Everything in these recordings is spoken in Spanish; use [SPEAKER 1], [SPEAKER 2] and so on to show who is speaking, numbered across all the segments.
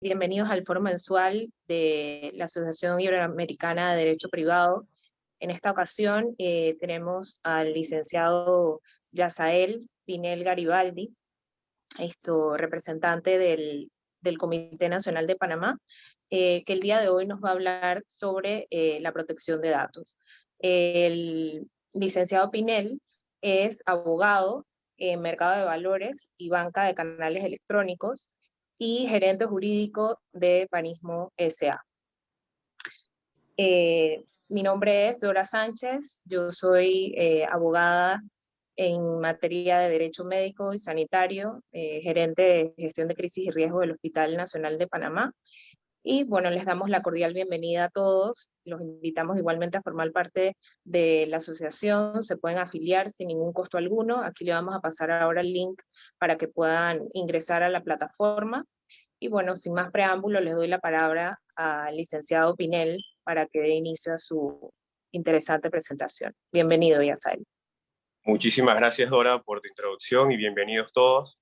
[SPEAKER 1] Bienvenidos al foro mensual de la Asociación Iberoamericana de Derecho Privado. En esta ocasión tenemos al licenciado Yasael Pinel Garibaldi, representante del Comité Nacional de Panamá, que el día de hoy nos va a hablar sobre la protección de datos. El licenciado Pinel es abogado en mercado de valores y banca de canales electrónicos y gerente jurídico de Panismo S.A. Mi nombre es Dora Sánchez, yo soy abogada en materia de derecho médico y sanitario, gerente de gestión de crisis y riesgo del Hospital Nacional de Panamá. Y bueno, les damos la cordial bienvenida a todos, los invitamos igualmente a formar parte de la asociación, se pueden afiliar sin ningún costo alguno. Aquí le vamos a pasar ahora el link para que puedan ingresar a la plataforma. Y bueno, sin más preámbulo, les doy la palabra al licenciado Pinel para que dé inicio a su interesante presentación. Bienvenido, Yasael.
[SPEAKER 2] Muchísimas gracias, Dora, por tu introducción y bienvenidos todos.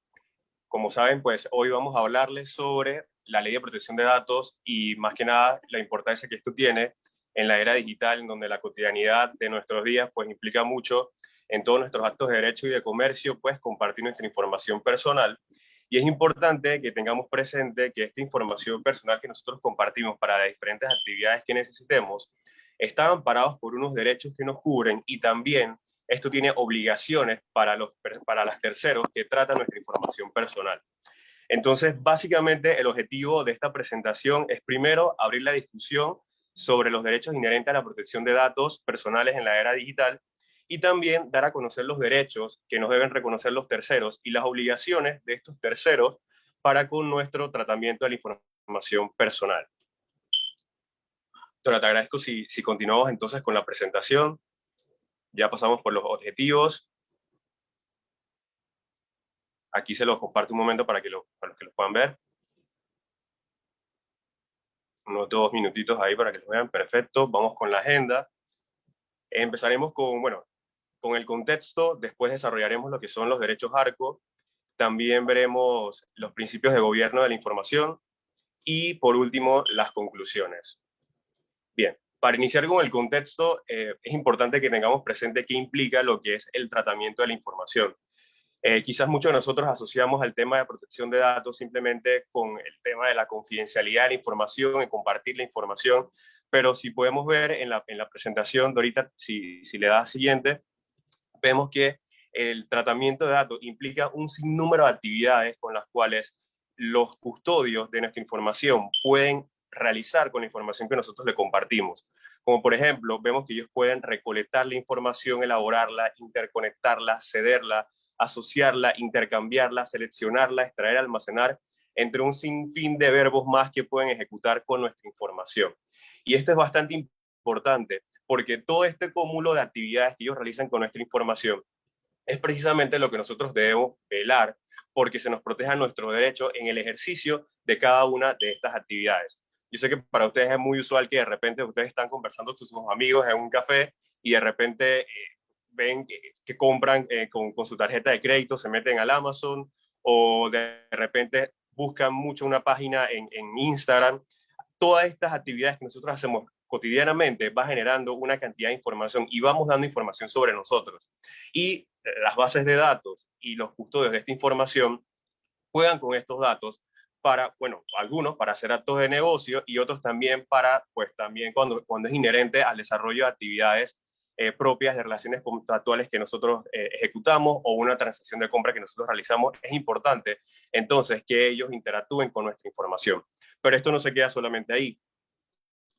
[SPEAKER 2] Como saben, pues hoy vamos a hablarles sobre la Ley de Protección de Datos y más que nada la importancia que esto tiene en la era digital, en donde la cotidianidad de nuestros días pues implica mucho en todos nuestros actos de derecho y de comercio, pues compartir nuestra información personal. Y es importante que tengamos presente que esta información personal que nosotros compartimos para las diferentes actividades que necesitemos están amparados por unos derechos que nos cubren y también esto tiene obligaciones para las terceros que tratan nuestra información personal. Entonces, básicamente, el objetivo de esta presentación es primero abrir la discusión sobre los derechos inherentes a la protección de datos personales en la era digital y también dar a conocer los derechos que nos deben reconocer los terceros y las obligaciones de estos terceros para con nuestro tratamiento de la información personal. Ahora te agradezco si continuamos entonces con la presentación. Ya pasamos por los objetivos. Aquí se los comparto un momento para los que los puedan ver. Unos 2 minutitos ahí para que los vean. Perfecto. Vamos con la agenda. Empezaremos con el contexto. Después desarrollaremos lo que son los derechos ARCO. También veremos los principios de gobierno de la información. Y por último, las conclusiones. Bien. Para iniciar con el contexto, es importante que tengamos presente qué implica lo que es el tratamiento de la información. Quizás muchos de nosotros asociamos al tema de protección de datos simplemente con el tema de la confidencialidad de la información, y compartir la información, pero si podemos ver en la presentación de ahorita, si le das siguiente, vemos que el tratamiento de datos implica un sinnúmero de actividades con las cuales los custodios de nuestra información pueden realizar con la información que nosotros le compartimos. Como por ejemplo, vemos que ellos pueden recolectar la información, elaborarla, interconectarla, cederla, asociarla, intercambiarla, seleccionarla, extraer, almacenar, entre un sinfín de verbos más que pueden ejecutar con nuestra información. Y esto es bastante importante porque todo este cúmulo de actividades que ellos realizan con nuestra información es precisamente lo que nosotros debemos velar porque se nos proteja nuestro derecho en el ejercicio de cada una de estas actividades. Yo sé que para ustedes es muy usual que de repente ustedes están conversando con sus amigos en un café y de repente ven que compran con su tarjeta de crédito, se meten al Amazon o de repente buscan mucho una página en Instagram. Todas estas actividades que nosotros hacemos cotidianamente va generando una cantidad de información y vamos dando información sobre nosotros. Y las bases de datos y los custodios de esta información juegan con estos datos para, bueno, algunos para hacer actos de negocio y otros también para, pues también cuando es inherente al desarrollo de actividades propias de relaciones contractuales que nosotros ejecutamos o una transacción de compra que nosotros realizamos. Es importante entonces que ellos interactúen con nuestra información. Pero esto no se queda solamente ahí.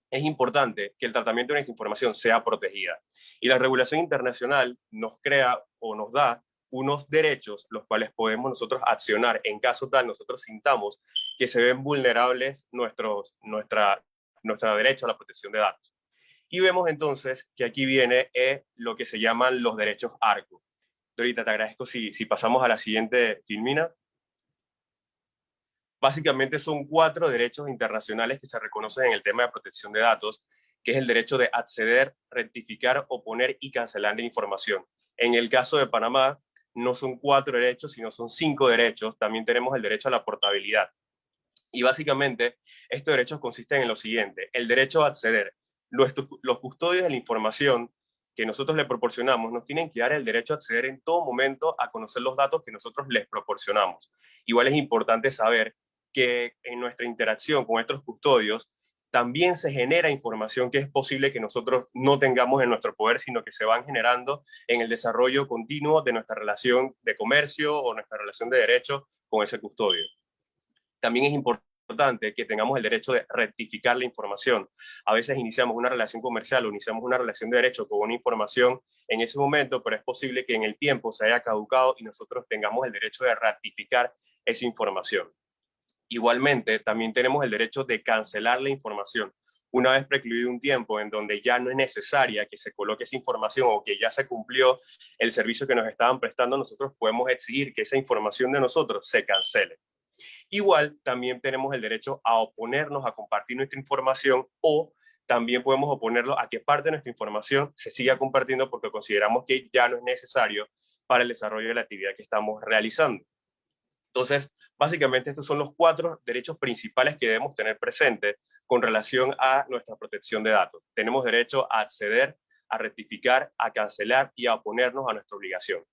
[SPEAKER 2] Es importante que el tratamiento de nuestra información sea protegida. Y la regulación internacional nos crea o nos da unos derechos los cuales podemos nosotros accionar en caso tal nosotros sintamos que se ven vulnerables nuestra derecho a la protección de datos. Y vemos entonces que aquí viene lo que se llaman los derechos ARCO. Ahorita te agradezco si pasamos a la siguiente filmina. Básicamente son 4 derechos internacionales que se reconocen en el tema de protección de datos, que es el derecho de acceder, rectificar, oponer y cancelar la información. En el caso de Panamá, no son 4 derechos, sino son 5 derechos. También tenemos el derecho a la portabilidad. Y básicamente, estos derechos consisten en lo siguiente: el derecho a acceder. Los custodios de la información que nosotros le proporcionamos nos tienen que dar el derecho a acceder en todo momento a conocer los datos que nosotros les proporcionamos. Igual es importante saber que en nuestra interacción con nuestros custodios también se genera información que es posible que nosotros no tengamos en nuestro poder, sino que se van generando en el desarrollo continuo de nuestra relación de comercio o nuestra relación de derecho con ese custodio. También es importante que tengamos el derecho de rectificar la información. A veces iniciamos una relación comercial o iniciamos una relación de derecho con una información en ese momento, pero es posible que en el tiempo se haya caducado y nosotros tengamos el derecho de rectificar esa información. Igualmente, también tenemos el derecho de cancelar la información. Una vez precluido un tiempo en donde ya no es necesaria que se coloque esa información o que ya se cumplió el servicio que nos estaban prestando, nosotros podemos exigir que esa información de nosotros se cancele. Igual, también tenemos el derecho a oponernos a compartir nuestra información, o también podemos oponerlo a que parte de nuestra información se siga compartiendo porque consideramos que ya no es necesario para el desarrollo de la actividad que estamos realizando. Entonces, básicamente estos son los 4 derechos principales que debemos tener presentes con relación a nuestra protección de datos. Tenemos derecho a acceder, a rectificar, a cancelar y a oponernos a nuestra obligación.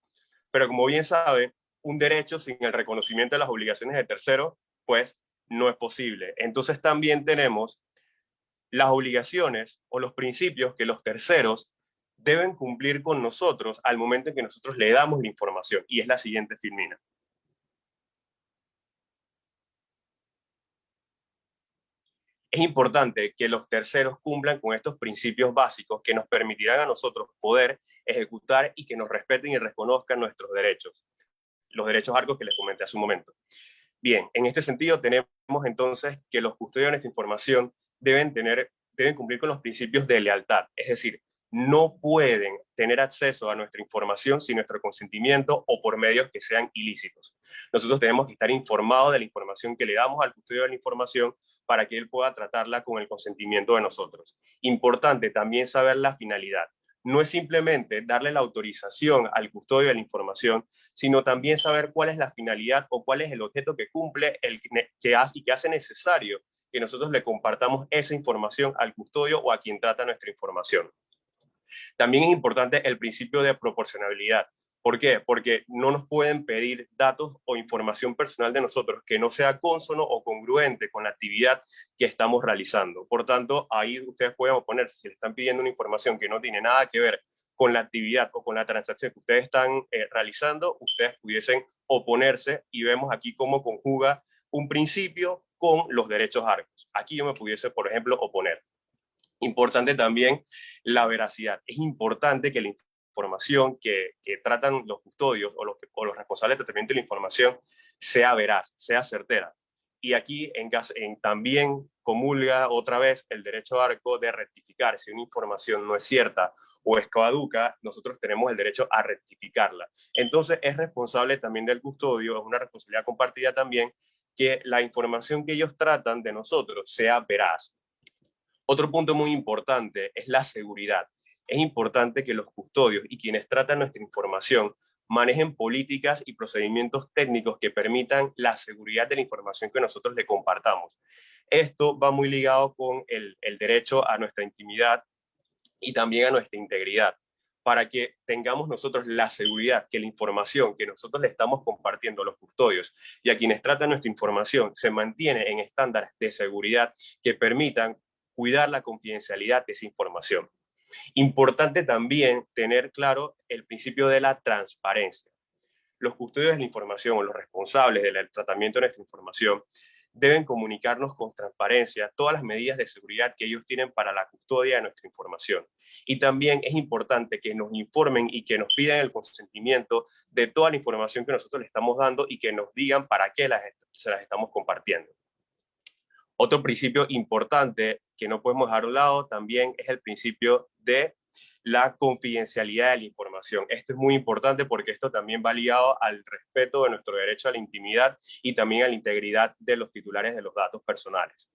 [SPEAKER 2] Pero como bien sabe, un derecho sin el reconocimiento de las obligaciones de terceros, pues no es posible. Entonces también tenemos las obligaciones o los principios que los terceros deben cumplir con nosotros al momento en que nosotros le damos la información, y es la siguiente, Filmina. Es importante que los terceros cumplan con estos principios básicos que nos permitirán a nosotros poder ejecutar y que nos respeten y reconozcan nuestros derechos, los derechos ARCO que les comenté hace un momento. Bien, en este sentido tenemos entonces que los custodios de nuestra información deben cumplir con los principios de lealtad, es decir, no pueden tener acceso a nuestra información sin nuestro consentimiento o por medios que sean ilícitos. Nosotros tenemos que estar informados de la información que le damos al custodio de la información para que él pueda tratarla con el consentimiento de nosotros. Importante también saber la finalidad. No es simplemente darle la autorización al custodio de la información, sino también saber cuál es la finalidad o cuál es el objeto que cumple que hace necesario que nosotros le compartamos esa información al custodio o a quien trata nuestra información. También es importante el principio de proporcionalidad. ¿Por qué? Porque no nos pueden pedir datos o información personal de nosotros que no sea cónsono o congruente con la actividad que estamos realizando. Por tanto, ahí ustedes pueden oponerse. Si le están pidiendo una información que no tiene nada que ver con la actividad o con la transacción que ustedes están realizando, ustedes pudiesen oponerse, y vemos aquí cómo conjuga un principio con los derechos ARCOS. Aquí yo me pudiese, por ejemplo, oponer. Importante también la veracidad. Es importante que la información que tratan los custodios o los responsables de tratamiento de la información sea veraz, sea certera. Y aquí también comulga otra vez el derecho ARCO de rectificar. Si una información no es cierta o es caduca, nosotros tenemos el derecho a rectificarla. Entonces es responsable también del custodio, es una responsabilidad compartida también, que la información que ellos tratan de nosotros sea veraz. Otro punto muy importante es la seguridad. Es importante que los custodios y quienes tratan nuestra información manejen políticas y procedimientos técnicos que permitan la seguridad de la información que nosotros le compartamos. Esto va muy ligado con el derecho a nuestra intimidad y también a nuestra integridad, para que tengamos nosotros la seguridad que la información que nosotros le estamos compartiendo a los custodios y a quienes tratan nuestra información se mantiene en estándares de seguridad que permitan cuidar la confidencialidad de esa información. Importante también tener claro el principio de la transparencia. Los custodios de la información o los responsables del tratamiento de nuestra información deben comunicarnos con transparencia todas las medidas de seguridad que ellos tienen para la custodia de nuestra información. Y también es importante que nos informen y que nos pidan el consentimiento de toda la información que nosotros les estamos dando y que nos digan para qué se las estamos compartiendo. Otro principio importante que no podemos dejar a un lado también es el principio de la confidencialidad de la información. Esto es muy importante porque esto también va ligado al respeto de nuestro derecho a la intimidad y también a la integridad de los titulares de los datos personales.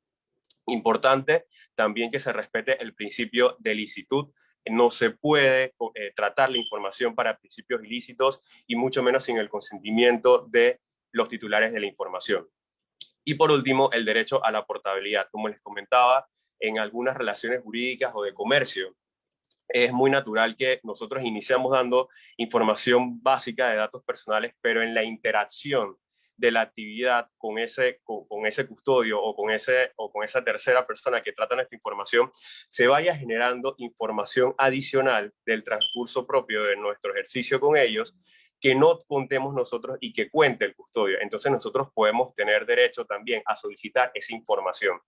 [SPEAKER 2] Importante también que se respete el principio de licitud. No se puede tratar la información para principios ilícitos y mucho menos sin el consentimiento de los titulares de la información. Y por último, el derecho a la portabilidad. Como les comentaba, en algunas relaciones jurídicas o de comercio, es muy natural que nosotros iniciamos dando información básica de datos personales, pero en la interacción de la actividad con ese custodio o con esa tercera persona que trata nuestra información, se vaya generando información adicional del transcurso propio de nuestro ejercicio con ellos, que no contemos nosotros y que cuente el custodio. Entonces nosotros podemos tener derecho también a solicitar esa información.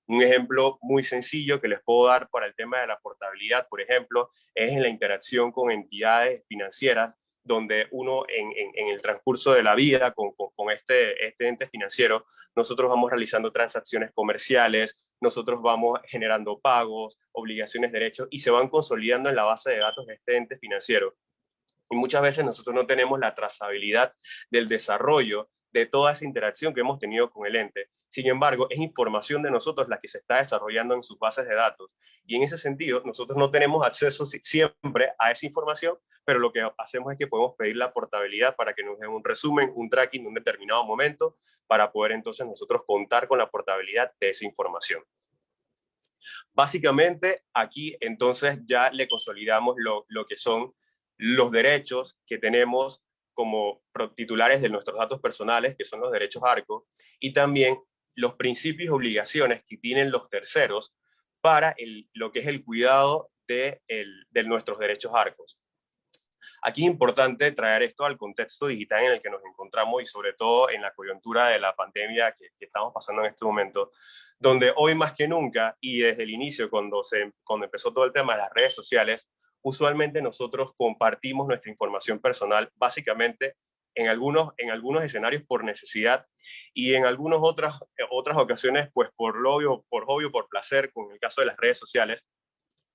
[SPEAKER 2] Un ejemplo muy sencillo que les puedo dar para el tema de la portabilidad, por ejemplo, es en la interacción con entidades financieras, donde uno en el transcurso de la vida con este ente financiero, nosotros vamos realizando transacciones comerciales, nosotros vamos generando pagos, obligaciones, derechos, y se van consolidando en la base de datos de este ente financiero. Y muchas veces nosotros no tenemos la trazabilidad del desarrollo de toda esa interacción que hemos tenido con el ente. Sin embargo, es información de nosotros la que se está desarrollando en sus bases de datos. Y en ese sentido, nosotros no tenemos acceso siempre a esa información, pero lo que hacemos es que podemos pedir la portabilidad para que nos den un resumen, un tracking de un determinado momento, para poder entonces nosotros contar con la portabilidad de esa información. Básicamente, aquí entonces ya le consolidamos lo que son los derechos que tenemos como titulares de nuestros datos personales, que son los derechos ARCO, y también los principios y obligaciones que tienen los terceros para lo que es el cuidado de nuestros derechos ARCOS. Aquí es importante traer esto al contexto digital en el que nos encontramos y sobre todo en la coyuntura de la pandemia que estamos pasando en este momento, donde hoy más que nunca y desde el inicio, cuando empezó todo el tema de las redes sociales, usualmente nosotros compartimos nuestra información personal básicamente en algunos escenarios por necesidad y en algunas otras ocasiones pues por hobby, por placer, con el caso de las redes sociales.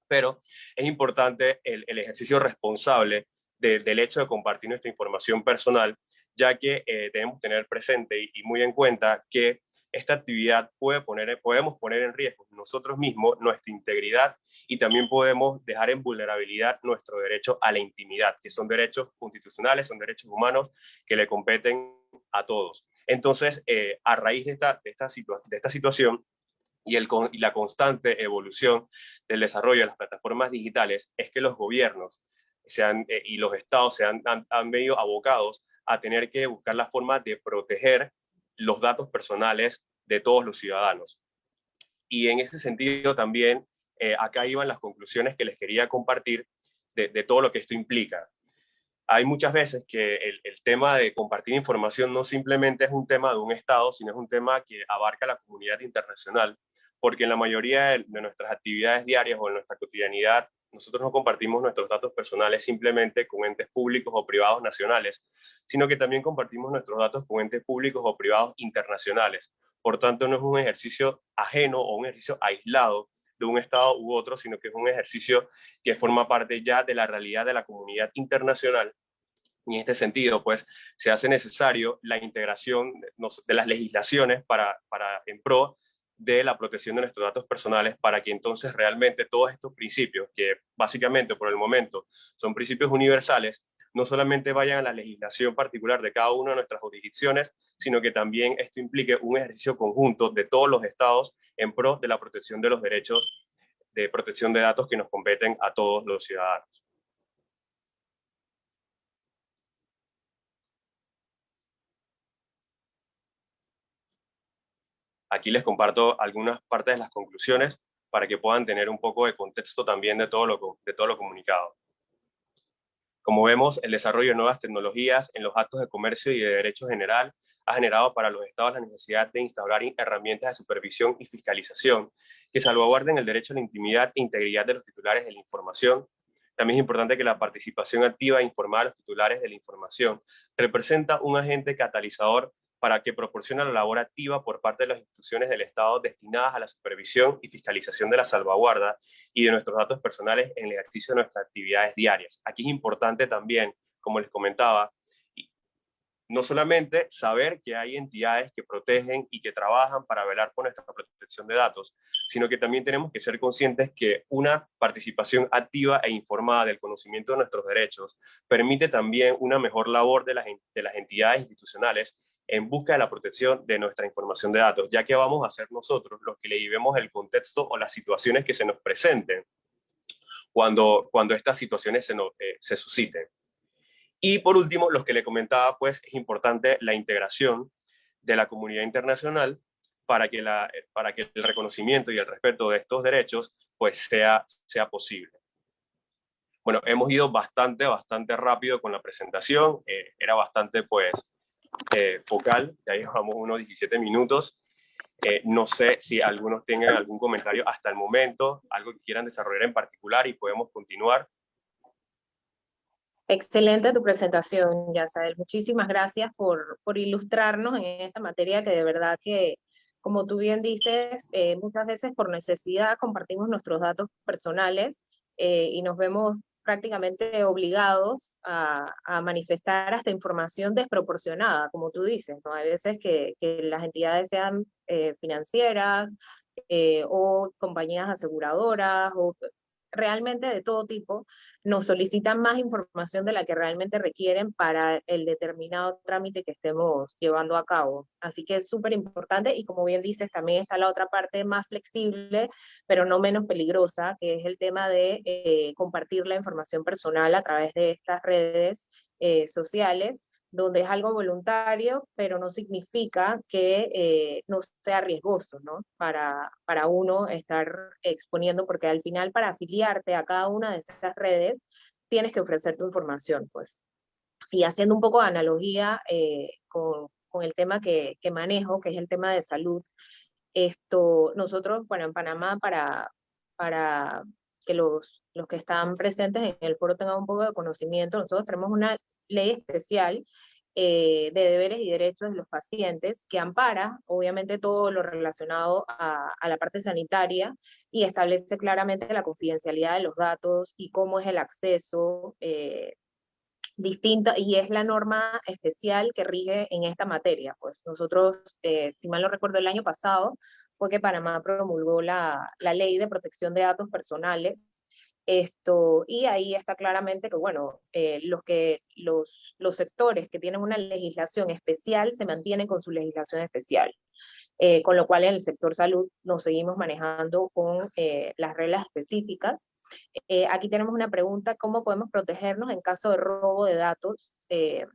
[SPEAKER 2] Pero es importante el ejercicio responsable del hecho de compartir nuestra información personal, ya que debemos tener presente y muy en cuenta que esta actividad podemos poner en riesgo nosotros mismos, nuestra integridad, y también podemos dejar en vulnerabilidad nuestro derecho a la intimidad, que son derechos constitucionales, son derechos humanos que le competen a todos. Entonces, a raíz de esta situación, y la constante evolución del desarrollo de las plataformas digitales, es que los gobiernos y los estados han venido abocados a tener que buscar la forma de proteger los datos personales de todos los ciudadanos. Y en ese sentido también, acá iban las conclusiones que les quería compartir de todo lo que esto implica. Hay muchas veces que el tema de compartir información no simplemente es un tema de un Estado, sino es un tema que abarca la comunidad internacional, porque en la mayoría de nuestras actividades diarias o en nuestra cotidianidad, nosotros no compartimos nuestros datos personales simplemente con entes públicos o privados nacionales, sino que también compartimos nuestros datos con entes públicos o privados internacionales. Por tanto, no es un ejercicio ajeno o un ejercicio aislado de un Estado u otro, sino que es un ejercicio que forma parte ya de la realidad de la comunidad internacional. Y en este sentido, pues, se hace necesario la integración de las legislaciones en pro de la protección de nuestros datos personales, para que entonces realmente todos estos principios, que básicamente por el momento son principios universales, no solamente vayan a la legislación particular de cada una de nuestras jurisdicciones, sino que también esto implique un ejercicio conjunto de todos los estados en pro de la protección de los derechos de protección de datos que nos competen a todos los ciudadanos. Aquí les comparto algunas partes de las conclusiones para que puedan tener un poco de contexto también de todo lo comunicado. Como vemos, el desarrollo de nuevas tecnologías en los actos de comercio y de derecho general ha generado para los estados la necesidad de instaurar herramientas de supervisión y fiscalización que salvaguarden el derecho a la intimidad e integridad de los titulares de la información. También es importante que la participación activa e informada de los titulares de la información representa un agente catalizador para que proporcione la labor activa por parte de las instituciones del Estado destinadas a la supervisión y fiscalización de la salvaguarda y de nuestros datos personales en el ejercicio de nuestras actividades diarias. Aquí es importante también, como les comentaba, no solamente saber que hay entidades que protegen y que trabajan para velar por nuestra protección de datos, sino que también tenemos que ser conscientes que una participación activa e informada del conocimiento de nuestros derechos permite también una mejor labor de las entidades institucionales en busca de la protección de nuestra información de datos, ya que vamos a ser nosotros los que le llevemos el contexto o las situaciones que se nos presenten cuando estas situaciones se susciten. Y por último, los que le comentaba, pues es importante la integración de la comunidad internacional para que el reconocimiento y el respeto de estos derechos pues sea posible. Bueno, hemos ido bastante rápido con la presentación, era bastante pues focal, ya llevamos unos 17 minutos. No sé si algunos tengan algún comentario hasta el momento, algo que quieran desarrollar en particular y podemos continuar.
[SPEAKER 1] Excelente tu presentación, Yasael. Muchísimas gracias por ilustrarnos en esta materia que de verdad que, como tú bien dices, muchas veces por necesidad compartimos nuestros datos personales y nos vemos prácticamente obligados a manifestar hasta información desproporcionada, como tú dices, ¿no? Hay veces que las entidades sean financieras o compañías aseguradoras o realmente de todo tipo, nos solicitan más información de la que realmente requieren para el determinado trámite que estemos llevando a cabo. Así que es súper importante y como bien dices, también está la otra parte más flexible, pero no menos peligrosa, que es el tema de compartir la información personal a través de estas redes sociales, donde es algo voluntario, pero no significa que no sea riesgoso, ¿no? Para uno estar exponiendo, porque al final para afiliarte a cada una de esas redes tienes que ofrecer tu información, pues. Y haciendo un poco de analogía con el tema que manejo, que es el tema de salud, nosotros, bueno, en Panamá, para que los que están presentes en el foro tengan un poco de conocimiento, nosotros tenemos una ley especial de deberes y derechos de los pacientes que ampara, obviamente, todo lo relacionado a la parte sanitaria y establece claramente la confidencialidad de los datos y cómo es el acceso distinta, y es la norma especial que rige en esta materia. Pues nosotros, si mal no recuerdo, el año pasado fue que Panamá promulgó la ley de protección de datos personales, y ahí está claramente que, bueno, los sectores que tienen una legislación especial se mantienen con su legislación especial. Con lo cual en el sector salud nos seguimos manejando con las reglas específicas. Aquí tenemos una pregunta: ¿cómo podemos protegernos en caso de robo de datos en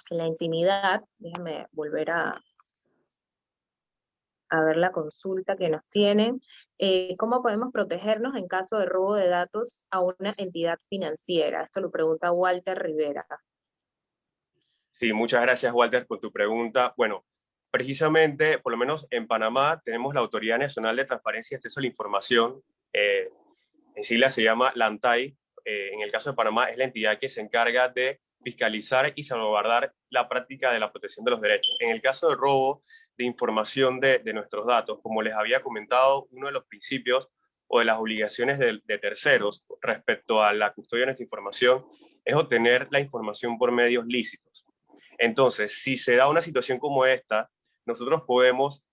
[SPEAKER 1] la intimidad? Déjame volver a ver la consulta que nos tienen. ¿Cómo podemos protegernos en caso de robo de datos a una entidad financiera? Esto lo pregunta Walter Rivera.
[SPEAKER 2] Sí, muchas gracias, Walter, por tu pregunta. Bueno, precisamente, por lo menos en Panamá, tenemos la Autoridad Nacional de Transparencia y Acceso a la Información. En sigla se llama la ANTAI. En el caso de Panamá, es la entidad que se encarga de fiscalizar y salvaguardar la práctica de la protección de los derechos. En el caso del robo de información de nuestros datos, como les había comentado, uno de los principios o de las obligaciones de terceros respecto a la custodia de nuestra información es obtener la información por medios lícitos. Entonces, si se da una situación como esta, nosotros podemos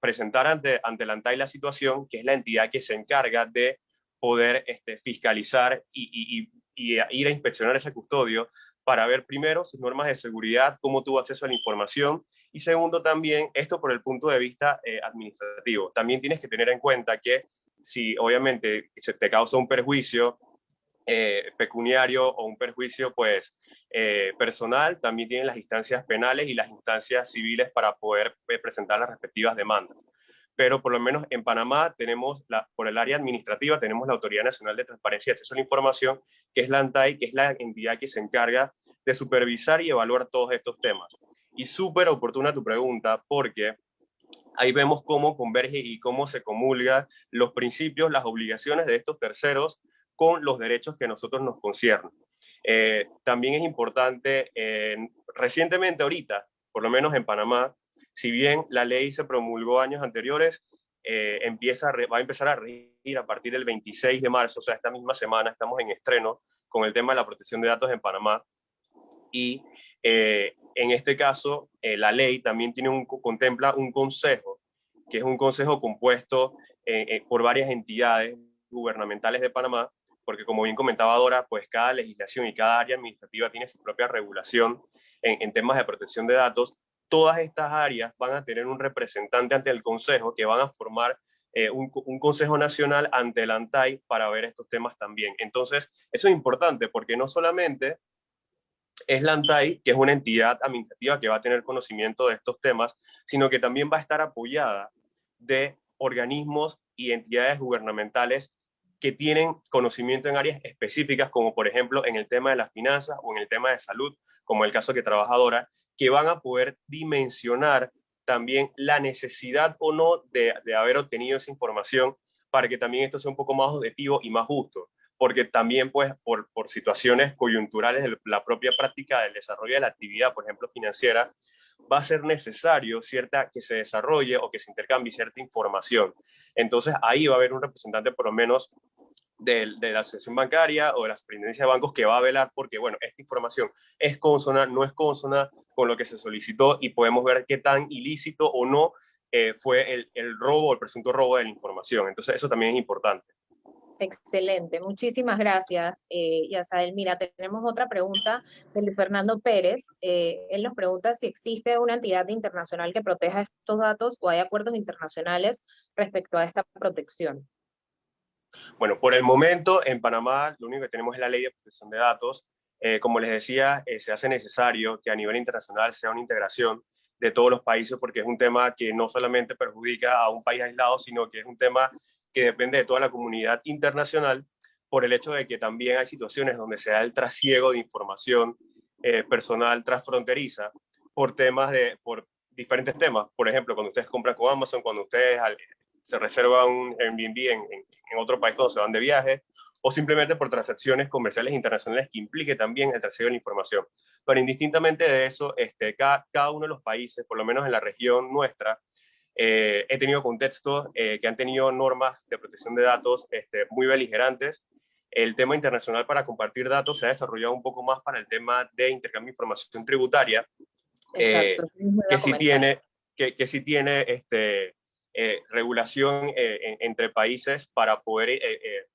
[SPEAKER 2] presentar ante la ANTAI la situación, que es la entidad que se encarga de poder fiscalizar y ir a inspeccionar ese custodio para ver primero sus normas de seguridad, cómo tuvo acceso a la información, y segundo también esto por el punto de vista administrativo. También tienes que tener en cuenta que si obviamente se te causa un perjuicio pecuniario o un perjuicio pues personal, también tienen las instancias penales y las instancias civiles para poder presentar las respectivas demandas. Pero por lo menos en Panamá tenemos, por el área administrativa, tenemos la Autoridad Nacional de Transparencia y Acceso a la Información, que es la ANTAI, que es la entidad que se encarga de supervisar y evaluar todos estos temas. Y súper oportuna tu pregunta, porque ahí vemos cómo converge y cómo se comulgan los principios, las obligaciones de estos terceros con los derechos que a nosotros nos conciernen. También es importante, recientemente ahorita, por lo menos en Panamá, si bien la ley se promulgó años anteriores, va a empezar a regir a partir del 26 de marzo, o sea, esta misma semana estamos en estreno con el tema de la protección de datos en Panamá. Y en este caso, la ley también contempla un consejo, que es un consejo compuesto por varias entidades gubernamentales de Panamá, porque como bien comentaba Dora, pues cada legislación y cada área administrativa tiene su propia regulación en temas de protección de datos, todas estas áreas van a tener un representante ante el Consejo que van a formar un Consejo Nacional ante el ANTAI para ver estos temas también. Entonces, eso es importante porque no solamente es la ANTAI, que es una entidad administrativa que va a tener conocimiento de estos temas, sino que también va a estar apoyada de organismos y entidades gubernamentales que tienen conocimiento en áreas específicas, como por ejemplo en el tema de las finanzas o en el tema de salud, como el caso que trabajadora, que van a poder dimensionar también la necesidad o no de haber obtenido esa información para que también esto sea un poco más objetivo y más justo, porque también pues por situaciones coyunturales de la propia práctica del desarrollo de la actividad, por ejemplo financiera, va a ser necesario que se desarrolle o que se intercambie cierta información. Entonces ahí va a haber un representante por lo menos de la asociación bancaria o de la superintendencia de bancos que va a velar porque, bueno, esta información es consona, no es consona con lo que se solicitó y podemos ver qué tan ilícito o no fue el robo, el presunto robo de la información. Entonces eso también es importante.
[SPEAKER 1] Excelente, muchísimas gracias, Yasael. Mira, tenemos otra pregunta de Luis Fernando Pérez. Él nos pregunta si existe una entidad internacional que proteja estos datos o hay acuerdos internacionales respecto a esta protección.
[SPEAKER 2] Bueno, por el momento en Panamá lo único que tenemos es la ley de protección de datos. Como les decía, se hace necesario que a nivel internacional sea una integración de todos los países porque es un tema que no solamente perjudica a un país aislado, sino que es un tema que depende de toda la comunidad internacional por el hecho de que también hay situaciones donde se da el trasiego de información personal transfronteriza por diferentes temas. Por ejemplo, cuando ustedes compran con Amazon, cuando ustedes se reserva un Airbnb en otro país cuando se van de viaje, o simplemente por transacciones comerciales internacionales que implique también el trasiego de la información. Pero indistintamente de eso, cada uno de los países, por lo menos en la región nuestra, he tenido contextos que han tenido normas de protección de datos muy beligerantes. El tema internacional para compartir datos se ha desarrollado un poco más para el tema de intercambio de información tributaria,
[SPEAKER 1] Exacto, eso mismo iba
[SPEAKER 2] que
[SPEAKER 1] a
[SPEAKER 2] sí
[SPEAKER 1] comentar.
[SPEAKER 2] tiene, sí tiene regulación entre países para poder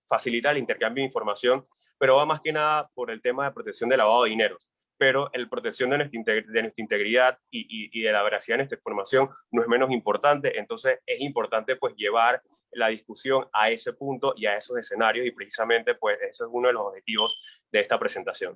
[SPEAKER 2] facilitar el intercambio de información, pero va más que nada por el tema de protección de lavado de dinero. Pero la protección de nuestra integridad y de la veracidad de nuestra información no es menos importante, entonces es importante pues llevar la discusión a ese punto y a esos escenarios y precisamente pues ese es uno de los objetivos de esta presentación.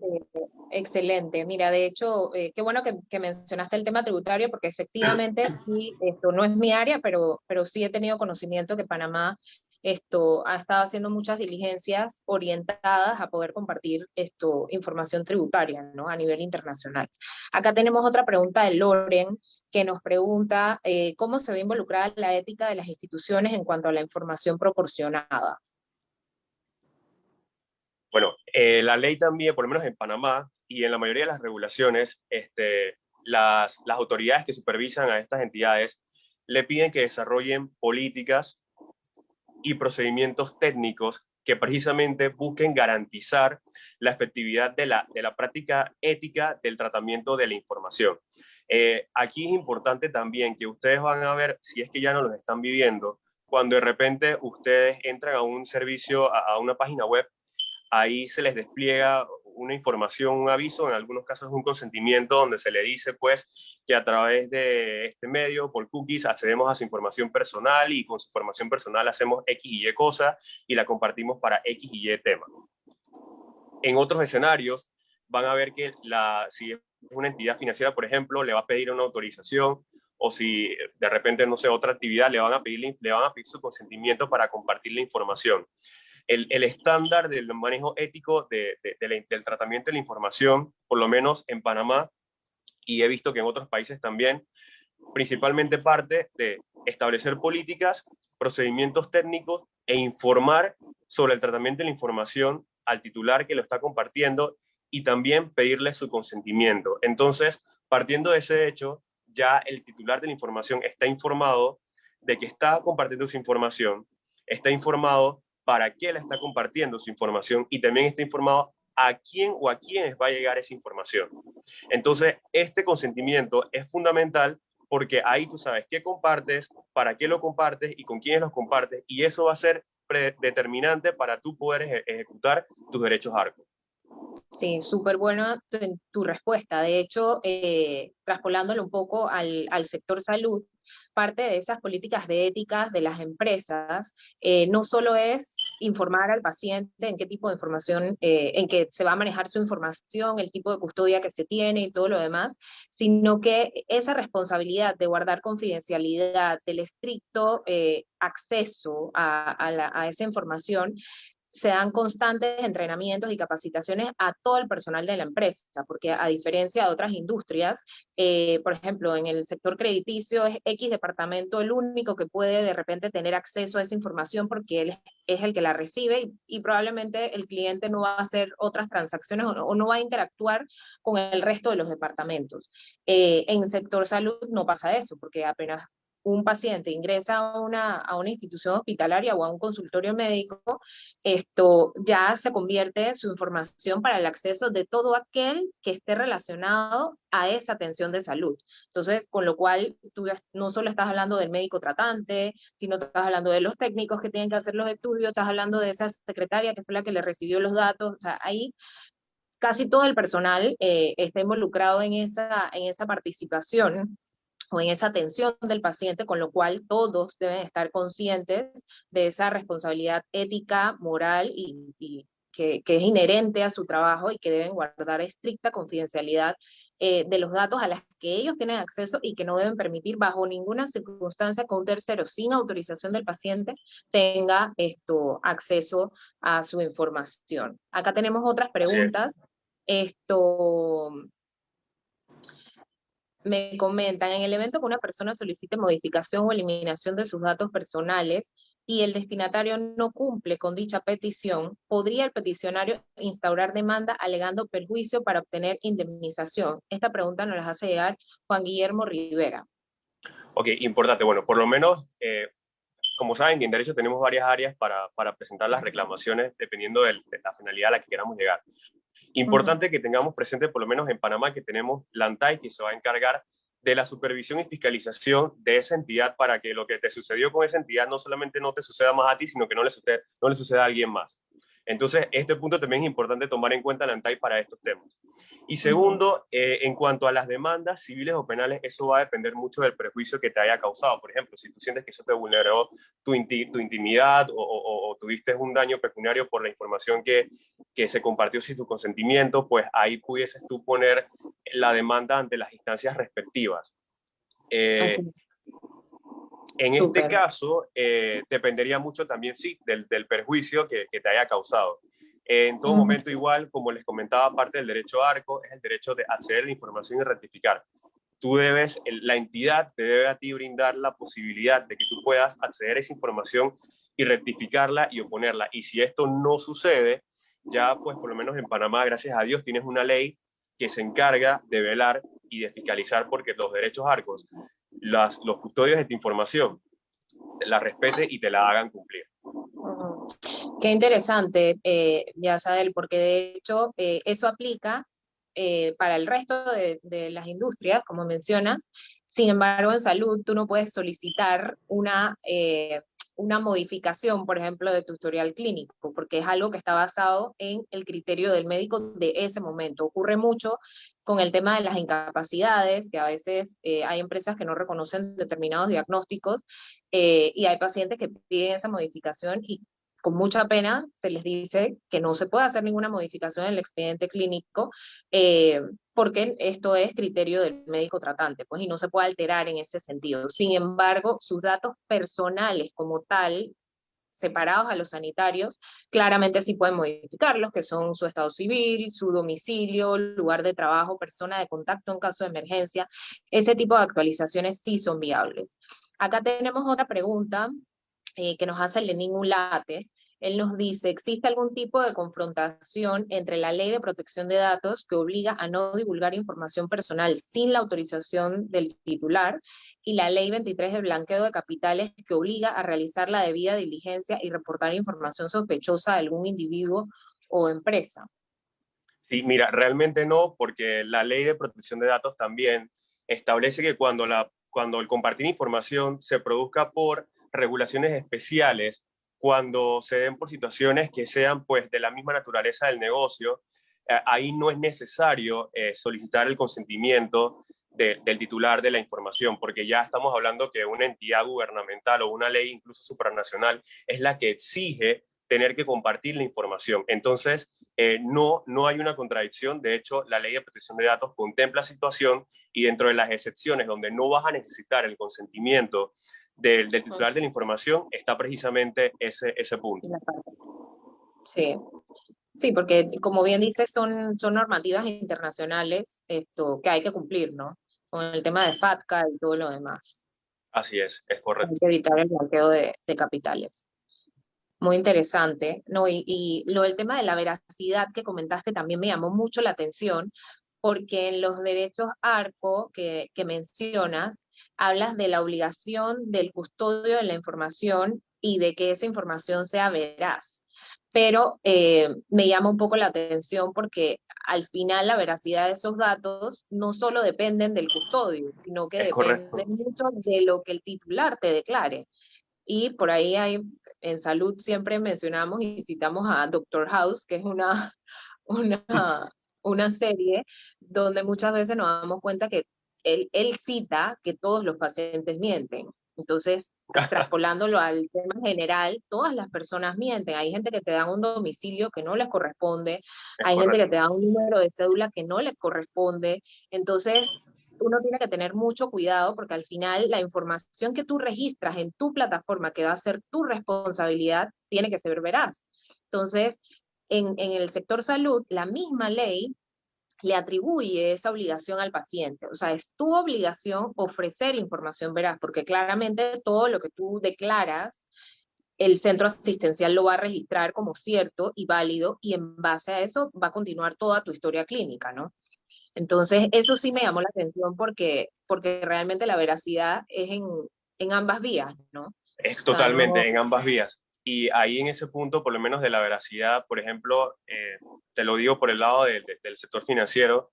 [SPEAKER 1] Excelente. Mira, de hecho, qué bueno que mencionaste el tema tributario, porque efectivamente sí, esto no es mi área, pero sí he tenido conocimiento que Panamá ha estado haciendo muchas diligencias orientadas a poder compartir información tributaria, ¿no? A nivel internacional. Acá tenemos otra pregunta de Loren, que nos pregunta cómo se ve involucrada la ética de las instituciones en cuanto a la información proporcionada.
[SPEAKER 2] Bueno, la ley también, por lo menos en Panamá y en la mayoría de las regulaciones, las autoridades que supervisan a estas entidades le piden que desarrollen políticas y procedimientos técnicos que precisamente busquen garantizar la efectividad de la práctica ética del tratamiento de la información. Aquí es importante también que ustedes van a ver, si es que ya no los están viviendo, cuando de repente ustedes entran a un servicio, a una página web, ahí se les despliega una información, un aviso, en algunos casos un consentimiento donde se le dice pues que a través de este medio, por cookies, accedemos a su información personal y con su información personal hacemos X y Y cosas y la compartimos para X y Y tema. En otros escenarios van a ver que si es una entidad financiera, por ejemplo, le va a pedir una autorización o si de repente, no sé, otra actividad, le van a pedir su consentimiento para compartir la información. El estándar del manejo ético del tratamiento de la información, por lo menos en Panamá, y he visto que en otros países también, principalmente parte de establecer políticas, procedimientos técnicos e informar sobre el tratamiento de la información al titular que lo está compartiendo y también pedirle su consentimiento. Entonces, partiendo de ese hecho, ya el titular de la información está informado de que está compartiendo su información, está informado para qué la está compartiendo su información y también está informado a quién o a quiénes va a llegar esa información. Entonces, este consentimiento es fundamental porque ahí tú sabes qué compartes, para qué lo compartes y con quiénes los compartes, y eso va a ser determinante para tú poder ejecutar tus derechos ARCO.
[SPEAKER 1] Sí, súper buena tu respuesta. De hecho, traspolándolo un poco al sector salud, parte de esas políticas de éticas de las empresas no solo es informar al paciente en qué tipo de información, en qué se va a manejar su información, el tipo de custodia que se tiene y todo lo demás, sino que esa responsabilidad de guardar confidencialidad, del estricto acceso a esa información, se dan constantes entrenamientos y capacitaciones a todo el personal de la empresa, porque a diferencia de otras industrias, por ejemplo, en el sector crediticio es X departamento el único que puede de repente tener acceso a esa información porque él es el que la recibe y probablemente el cliente no va a hacer otras transacciones o no va a interactuar con el resto de los departamentos. En el sector salud no pasa eso, porque apenas un paciente ingresa a una institución hospitalaria o a un consultorio médico, esto ya se convierte en su información para el acceso de todo aquel que esté relacionado a esa atención de salud. Entonces, con lo cual tú no solo estás hablando del médico tratante, sino estás hablando de los técnicos que tienen que hacer los estudios, estás hablando de esa secretaria que fue la que le recibió los datos, o sea, ahí casi todo el personal está involucrado en esa participación o en esa atención del paciente, con lo cual todos deben estar conscientes de esa responsabilidad ética, moral y que es inherente a su trabajo y que deben guardar estricta confidencialidad de los datos a las que ellos tienen acceso y que no deben permitir bajo ninguna circunstancia que un tercero sin autorización del paciente tenga acceso a su información. Acá tenemos otras
[SPEAKER 2] Así es.
[SPEAKER 1] preguntas. Esto, Me comentan, en el evento que una persona solicite modificación o eliminación de sus datos personales y el destinatario no cumple con dicha petición, ¿podría el peticionario instaurar demanda alegando perjuicio para obtener indemnización? Esta pregunta nos la hace llegar Juan Guillermo Rivera.
[SPEAKER 2] Ok, importante. Bueno, por lo menos, como saben, en derecho tenemos varias áreas para presentar las reclamaciones dependiendo de la finalidad a la que queramos llegar.
[SPEAKER 1] Ujú.
[SPEAKER 2] Importante que tengamos presente, por lo menos en Panamá, que tenemos la ANTAI, que se va a encargar de la supervisión y fiscalización de esa entidad para que lo que te sucedió con esa entidad no solamente no te suceda más a ti, sino que no le suceda a alguien más. Entonces, este punto también es importante tomar en cuenta la ANTAI para estos temas. Y
[SPEAKER 1] Ujú.
[SPEAKER 2] segundo, en cuanto a las demandas civiles o penales, eso va a depender mucho del prejuicio que te haya causado. Por ejemplo, si tú sientes que eso te vulneró tu intimidad o tuviste un daño pecuniario por la información que se compartió sin tu consentimiento, pues ahí pudieses tú poner la demanda ante las instancias respectivas.
[SPEAKER 1] Así,
[SPEAKER 2] Eh, en este
[SPEAKER 1] súper.
[SPEAKER 2] caso, dependería mucho también, sí, del perjuicio que te haya causado. En todo
[SPEAKER 1] Ujú.
[SPEAKER 2] momento, igual, como les comentaba, parte del derecho ARCO es el derecho de acceder a la información y rectificar. La entidad te debe a ti brindar la posibilidad de que tú puedas acceder a esa información y rectificarla y oponerla. Y si esto no sucede, ya pues por lo menos en Panamá, gracias a Dios, tienes una ley que se encarga de velar y de fiscalizar porque los derechos ARCOS, los custodios de tu información, la respeten y te la hagan cumplir.
[SPEAKER 1] Ujú. Qué interesante, Yasael, porque de hecho eso aplica para el resto de las industrias, como mencionas. Sin embargo, en salud tú no puedes solicitar una modificación, por ejemplo, de tu historial clínico, porque es algo que está basado en el criterio del médico de ese momento. Ocurre mucho con el tema de las incapacidades, que a veces hay empresas que no reconocen determinados diagnósticos y hay pacientes que piden esa modificación y con mucha pena se les dice que no se puede hacer ninguna modificación en el expediente clínico porque esto es criterio del médico tratante, pues, y no se puede alterar en ese sentido. Sin embargo, sus datos personales como tal, separados a los sanitarios, claramente sí pueden modificarlos, que son su estado civil, su domicilio, lugar de trabajo, persona de contacto en caso de emergencia. Ese tipo de actualizaciones sí son viables. Acá tenemos otra pregunta que nos hace Lenín Ulate. Él nos dice, ¿existe algún tipo de confrontación entre la ley de protección de datos que obliga a no divulgar información personal sin la autorización del titular y la ley 23 de blanqueo de capitales que obliga a realizar la debida diligencia y reportar información sospechosa de algún individuo o empresa?
[SPEAKER 2] Sí, mira, realmente no, porque la ley de protección de datos también establece que cuando el compartir información se produzca por regulaciones especiales, cuando se den por situaciones que sean pues de la misma naturaleza del negocio, ahí no es necesario solicitar el consentimiento del titular de la información, porque ya estamos hablando que una entidad gubernamental o una ley incluso supranacional es la que exige tener que compartir la información. Entonces, no hay una contradicción. De hecho, la ley de protección de datos contempla situación y dentro de las excepciones donde no vas a necesitar el consentimiento del titular de la información está precisamente ese punto.
[SPEAKER 1] Sí. Sí, porque como bien dices, son normativas internacionales que hay que cumplir, ¿no? Con el tema de FATCA y todo lo demás.
[SPEAKER 2] Así es
[SPEAKER 1] Hay
[SPEAKER 2] correcto.
[SPEAKER 1] que evitar el blanqueo de capitales. Muy interesante, ¿no? Y lo del tema de la veracidad que comentaste también me llamó mucho la atención, porque en los derechos ARCO que mencionas, hablas de la obligación del custodio de la información y de que esa información sea veraz. Pero me llama un poco la atención porque al final la veracidad de esos datos no solo dependen del custodio, sino que
[SPEAKER 2] Es correcto.
[SPEAKER 1] dependen mucho de lo que el titular te declare. Y por ahí en salud siempre mencionamos y citamos a Doctor House, que es una, una serie donde muchas veces nos damos cuenta que él cita que todos los pacientes mienten. Entonces, traspolándolo al tema general, todas las personas mienten. Hay gente que te da un domicilio que no les corresponde,
[SPEAKER 2] Es
[SPEAKER 1] hay gente que
[SPEAKER 2] correcto.
[SPEAKER 1] te da un número de cédula que no les corresponde. Entonces, uno tiene que tener mucho cuidado porque al final la información que tú registras en tu plataforma, que va a ser tu responsabilidad, tiene que ser veraz. Entonces, en el sector salud, la misma ley le atribuye esa obligación al paciente. O sea, es tu obligación ofrecer información veraz, porque claramente todo lo que tú declaras, el centro asistencial lo va a registrar como cierto y válido, y en base a eso va a continuar toda tu historia clínica, ¿no? Entonces, eso sí me llamó la atención porque realmente la veracidad es en ambas vías, ¿no?
[SPEAKER 2] Es
[SPEAKER 1] O sea, no...
[SPEAKER 2] totalmente en ambas vías. Y ahí en ese punto, por lo menos de la veracidad, por ejemplo, te lo digo por el lado del sector financiero,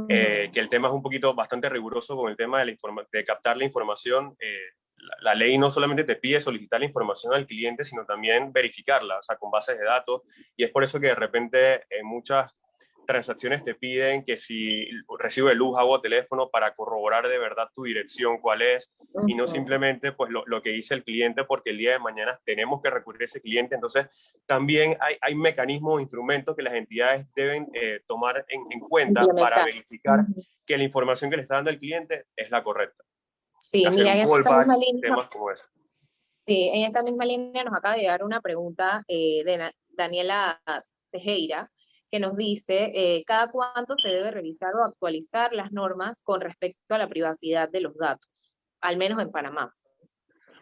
[SPEAKER 2] que el tema es un poquito bastante riguroso con el tema de captar la información. La ley no solamente te pide solicitar la información al cliente, sino también verificarla, o sea, con bases de datos. Y es por eso que de repente muchas transacciones te piden que si recibo de luz, agua, teléfono, para corroborar de verdad tu dirección, cuál es, y no simplemente pues lo que dice el cliente, porque el día de mañana tenemos que recurrir a ese cliente. Entonces, también hay mecanismos o instrumentos que las entidades deben tomar en cuenta para
[SPEAKER 1] implementar.
[SPEAKER 2] verificar que la información que le está dando el cliente es la correcta.
[SPEAKER 1] Sí,
[SPEAKER 2] Hacer
[SPEAKER 1] mira,
[SPEAKER 2] un
[SPEAKER 1] en esta misma
[SPEAKER 2] callback,
[SPEAKER 1] línea,
[SPEAKER 2] temas como ese.
[SPEAKER 1] sí, en esta misma línea nos acaba de llegar una pregunta de Daniela Tejera, que nos dice, ¿cada cuánto se debe revisar o actualizar las normas con respecto a la privacidad de los datos? Al menos en Panamá.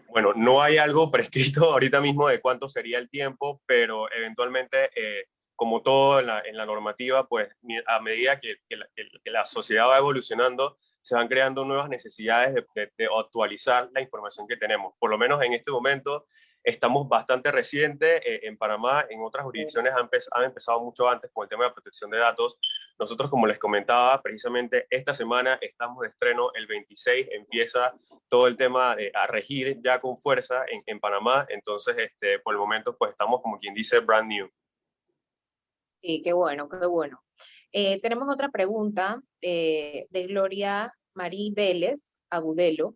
[SPEAKER 2] Bueno, no hay algo prescrito ahorita mismo de cuánto sería el tiempo, pero eventualmente, como todo en la normativa, pues a medida que la sociedad va evolucionando, se van creando nuevas necesidades de actualizar la información que tenemos. Por lo menos en este momento estamos bastante recientes en Panamá. En otras jurisdicciones han empezado mucho antes con el tema de protección de datos. Nosotros, como les comentaba, precisamente esta semana estamos de estreno, el 26 empieza todo el tema a regir ya con fuerza en Panamá. Entonces, por el momento, pues estamos como quien dice brand new.
[SPEAKER 1] Sí, qué bueno, qué bueno. Tenemos otra pregunta de Gloria Marí Vélez Agudelo,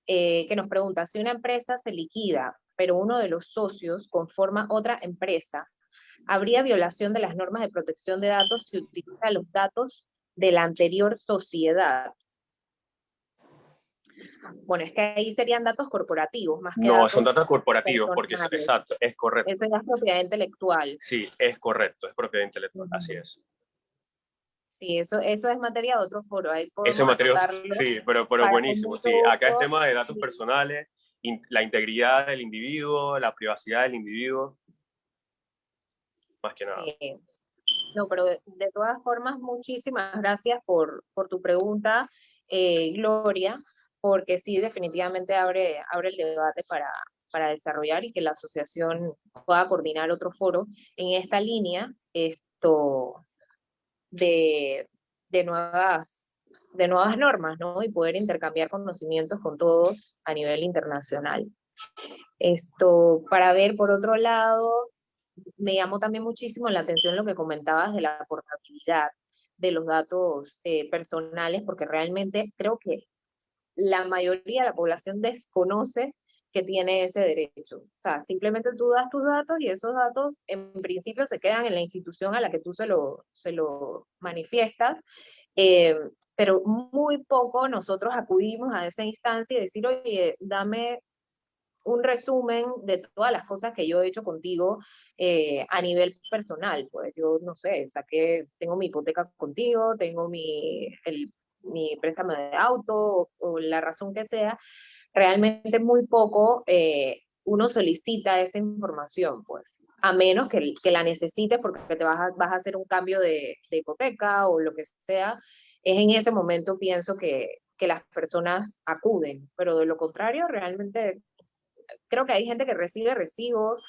[SPEAKER 1] que nos pregunta, si una empresa se liquida, pero uno de los socios conforma otra empresa, ¿habría violación de las normas de protección de datos si utiliza los datos de la anterior sociedad? Bueno, es que ahí serían datos corporativos, más que
[SPEAKER 2] No, son
[SPEAKER 1] datos
[SPEAKER 2] datos corporativos, porque
[SPEAKER 1] personales.
[SPEAKER 2] exacto, es correcto.
[SPEAKER 1] Eso ya es propiedad intelectual.
[SPEAKER 2] Sí, es correcto, es propiedad intelectual, así es.
[SPEAKER 1] Sí, eso es materia de otro foro, ahí
[SPEAKER 2] Ese
[SPEAKER 1] podemos
[SPEAKER 2] material,
[SPEAKER 1] acotarlo
[SPEAKER 2] sí, pero
[SPEAKER 1] para con
[SPEAKER 2] buenísimo,
[SPEAKER 1] mucho
[SPEAKER 2] sí. Acá es
[SPEAKER 1] gusto.
[SPEAKER 2] tema de datos personales, la integridad del individuo, la privacidad del individuo, más que nada.
[SPEAKER 1] Sí. No, pero de todas formas, muchísimas gracias por tu pregunta, Gloria, porque sí, definitivamente abre el debate para desarrollar y que la asociación pueda coordinar otro foro en esta línea de, de nuevas normas, ¿no? Y poder intercambiar conocimientos con todos a nivel internacional. Para ver, por otro lado, me llamó también muchísimo la atención lo que comentabas de la portabilidad de los datos personales, porque realmente creo que la mayoría de la población desconoce que tiene ese derecho. O sea, simplemente tú das tus datos y esos datos en principio se quedan en la institución a la que tú se lo manifiestas, eh, pero muy poco nosotros acudimos a esa instancia y decir, oye, dame un resumen de todas las cosas que yo he hecho contigo a nivel personal. Pues yo, no sé, tengo mi hipoteca contigo, tengo mi préstamo de auto o la razón que sea. Realmente muy poco uno solicita esa información, pues, a menos que la necesites porque vas a hacer un cambio de hipoteca o lo que sea. Es en ese momento, pienso que las personas acuden, pero de lo contrario, realmente creo que hay gente que recibe recibos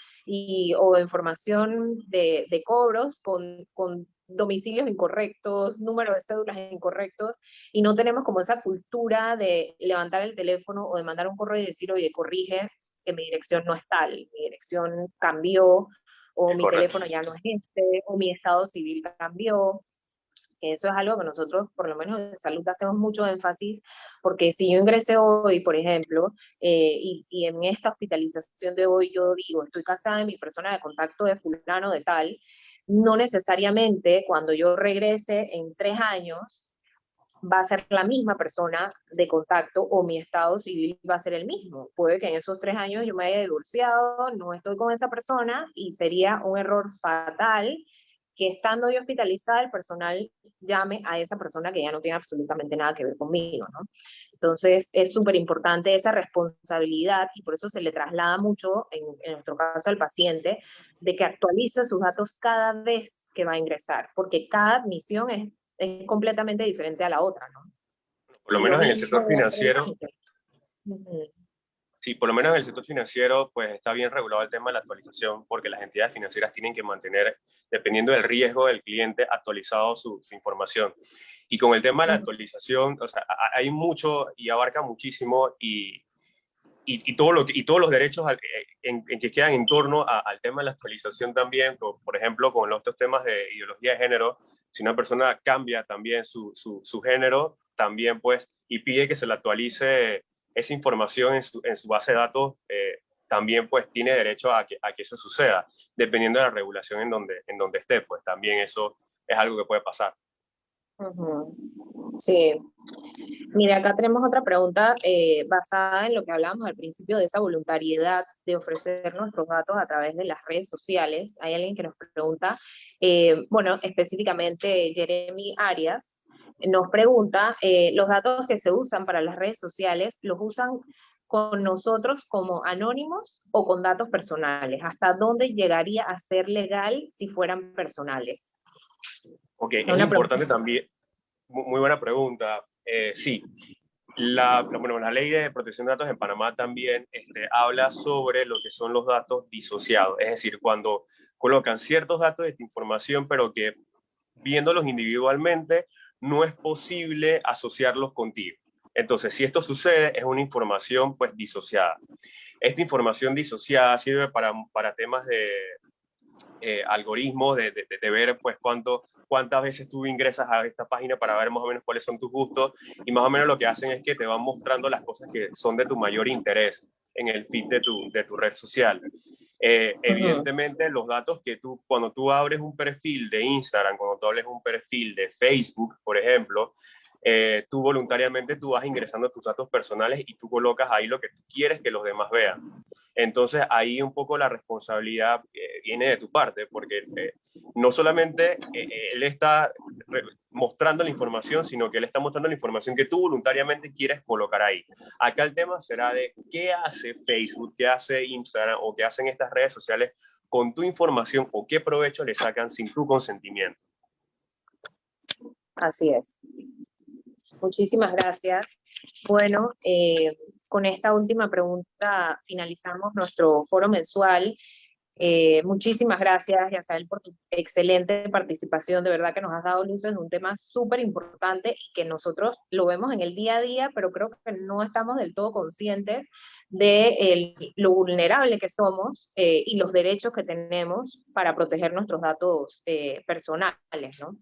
[SPEAKER 1] o información de cobros con domicilios incorrectos, números de cédulas incorrectos, y no tenemos como esa cultura de levantar el teléfono o de mandar un correo y decir, oye, corrige que mi dirección no es tal, mi dirección cambió, o
[SPEAKER 2] Es
[SPEAKER 1] mi
[SPEAKER 2] correcto.
[SPEAKER 1] teléfono ya no es este, o mi estado civil cambió. Eso es algo que nosotros, por lo menos en salud, hacemos mucho énfasis, porque si yo ingresé hoy, por ejemplo, y en esta hospitalización de hoy yo digo, estoy casada y mi persona de contacto de fulano de tal, no necesariamente cuando yo regrese en 3 años va a ser la misma persona de contacto o mi estado civil va a ser el mismo. Puede que en esos 3 años yo me haya divorciado, no estoy con esa persona y sería un error fatal que estando yo hospitalizada el personal llame a esa persona que ya no tiene absolutamente nada que ver conmigo, ¿no? Entonces es súper importante esa responsabilidad y por eso se le traslada mucho, en nuestro caso al paciente, de que actualice sus datos cada vez que va a ingresar, porque cada admisión es completamente diferente a la otra, ¿no?
[SPEAKER 2] Por lo
[SPEAKER 1] Y lo
[SPEAKER 2] menos en el
[SPEAKER 1] mismo
[SPEAKER 2] sector
[SPEAKER 1] el
[SPEAKER 2] financiero,
[SPEAKER 1] banco. Ujú.
[SPEAKER 2] sí, por lo menos en el sector financiero, pues está bien regulado el tema de la actualización, porque las entidades financieras tienen que mantener, dependiendo del riesgo del cliente, actualizado su información. Y con el tema de la actualización, o sea, hay mucho y abarca muchísimo y y todos los derechos en que quedan en torno al tema de la actualización también, por ejemplo, con los otros temas de ideología de género, si una persona cambia también su género, también pues, y pide que se le actualice esa información en su base de datos, también pues tiene derecho a que eso suceda, dependiendo de la regulación en donde esté, pues también eso es algo que puede pasar.
[SPEAKER 1] Ujú. Sí. Mira, acá tenemos otra pregunta basada en lo que hablábamos al principio de esa voluntariedad de ofrecer nuestros datos a través de las redes sociales. Hay alguien que nos pregunta, bueno, específicamente Jeremy Arias, nos pregunta, ¿los datos que se usan para las redes sociales los usan con nosotros como anónimos o con datos personales? ¿Hasta dónde llegaría a ser legal si fueran personales?
[SPEAKER 2] Ok,
[SPEAKER 1] Es
[SPEAKER 2] es
[SPEAKER 1] una pregunta.
[SPEAKER 2] importante también, muy buena pregunta. Sí, bueno, la ley de protección de datos en Panamá también habla sobre lo que son los datos disociados, es decir, cuando colocan ciertos datos de esta información, pero que viéndolos individualmente no es posible asociarlos contigo. Entonces, si esto sucede, es una información pues disociada. Esta información disociada sirve para temas de algoritmos, de ver pues cuántas veces tú ingresas a esta página para ver más o menos cuáles son tus gustos, y más o menos lo que hacen es que te van mostrando las cosas que son de tu mayor interés en el feed de tu red social.
[SPEAKER 1] Ujú.
[SPEAKER 2] Evidentemente, los datos que cuando tú abres un perfil de Instagram, cuando tú abres un perfil de Facebook, por ejemplo, tú voluntariamente tú vas ingresando tus datos personales y tú colocas ahí lo que tú quieres que los demás vean. Entonces ahí un poco la responsabilidad viene de tu parte, porque no solamente él está mostrando la información, sino que él está mostrando la información que tú voluntariamente quieres colocar ahí. Acá el tema será de qué hace Facebook, qué hace Instagram o qué hacen estas redes sociales con tu información o qué provecho le sacan sin tu consentimiento.
[SPEAKER 1] Así es. Muchísimas gracias. Bueno, con esta última pregunta finalizamos nuestro foro mensual. Muchísimas gracias, Yasael, por tu excelente participación. De verdad que nos has dado luces en un tema súper importante y que nosotros lo vemos en el día a día, pero creo que no estamos del todo conscientes de lo vulnerable que somos y los derechos que tenemos para proteger nuestros datos personales, ¿no?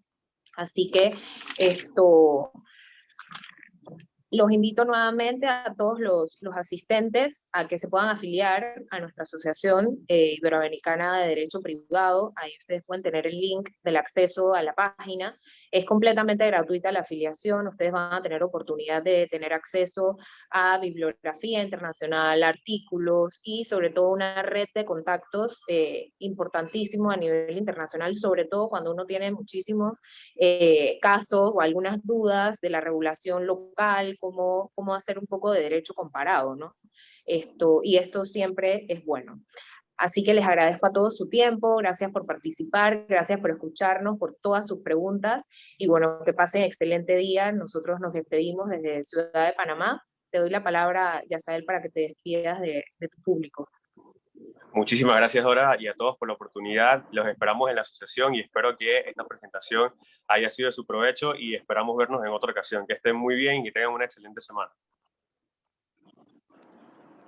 [SPEAKER 1] Así que esto, los invito nuevamente a todos los asistentes a que se puedan afiliar a nuestra Asociación Iberoamericana de Derecho Privado. Ahí ustedes pueden tener el link del acceso a la página. Es completamente gratuita la afiliación. Ustedes van a tener oportunidad de tener acceso a bibliografía internacional, artículos y sobre todo una red de contactos importantísimo a nivel internacional, sobre todo cuando uno tiene muchísimos casos o algunas dudas de la regulación local, cómo hacer un poco de derecho comparado, ¿no? Y esto siempre es bueno. Así que les agradezco a todos su tiempo, gracias por participar, gracias por escucharnos, por todas sus preguntas, y bueno, que pasen excelente día. Nosotros nos despedimos desde Ciudad de Panamá. Te doy la palabra, Yasael, para que te despidas de tu público.
[SPEAKER 2] Muchísimas gracias, Dora, y a todos por la oportunidad. Los esperamos en la asociación y espero que esta presentación haya sido de su provecho y esperamos vernos en otra ocasión. Que estén muy bien y que tengan una excelente semana.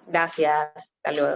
[SPEAKER 1] Gracias, hasta luego.